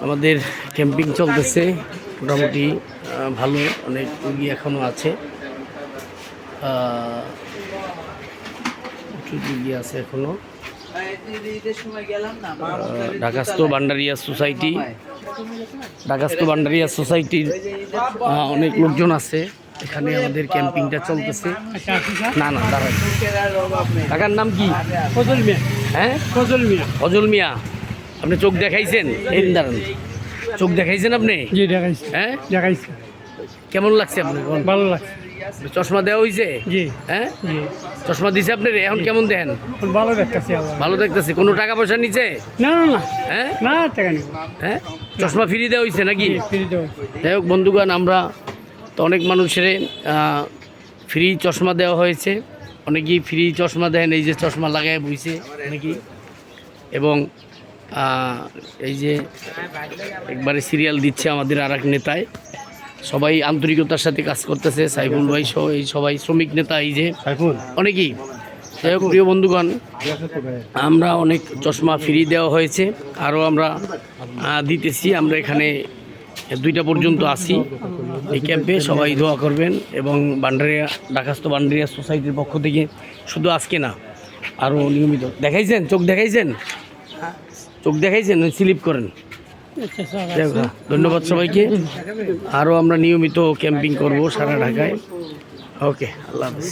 আমাদের ক্যাম্পিং চলতেছে মোটামুটি ভালো, অনেক রুগী এখনও আছে, রুগী আছে এখনও। ঢাকাস্থ ভান্ডারিয়া সোসাইটি, ঢাকাস্থ ভান্ডারিয়া সোসাইটির অনেক লোকজন আছে এখানে। আমাদের ক্যাম্পিংটা চলতেছে। না না দাঁড়ান, ঢাকার নাম কি? ফজল মিয়া। হ্যাঁ, ফজল মিয়া। ফজল মিয়া, আপনি চোখ দেখাইছেন? এই দাঁড়ান, চোখ দেখাইছেন আপনি? জি দেখাইছি। হ্যাঁ দেখাইছি। কেমন লাগছে আপনার? ভালো লাগছে। চশমা দেওয়া হয়েছে? জি। হ্যাঁ, জি। চশমা দিছে আপনার, এখন কেমন দেন? ভালো দেখতেছি। ভালো দেখতেছে। কোনো টাকা পয়সা নিচে? না না না। হ্যাঁ না টাকা নেই। হ্যাঁ, চশমা ফ্রি দেওয়া হয়েছে নাকি? ফ্রি দেওয়া। যাই হোক বন্ধুগণ, আমরা তো অনেক মানুষের ফ্রি চশমা দেওয়া হয়েছে। অনেকেই ফ্রি চশমা দেন, এই যে চশমা লাগায় বইছে অনেকেই। এবং এই যে একবারে সিরিয়াল দিচ্ছে আমাদের আর এক নেতায়, সবাই আন্তরিকতার সাথে কাজ করতেছে। সাইফুল ভাই সহ এই সবাই শ্রমিক নেতা, এই যে অনেকেই। যাই হোক প্রিয় বন্ধুগণ, আমরা অনেক চশমা ফ্রি দেওয়া হয়েছে, আরও আমরা দিতেছি। আমরা এখানে 2টা পর্যন্ত আসি এই ক্যাম্পে। সবাই দোয়া করবেন। এবং ভান্ডারিয়া, ঢাকাস্থ ভান্ডারিয়া সোসাইটির পক্ষ থেকে শুধু আজকে না, আরও নিয়মিত। দেখাইছেন? চোখ দেখাইছেন? চোখ দেখাইছেন? স্লিপ করেন। ধন্যবাদ সবাইকে। আরও আমরা নিয়মিত ক্যাম্পিং করব সারা ঢাকায়। ওকে, আল্লাহ হাফেজ।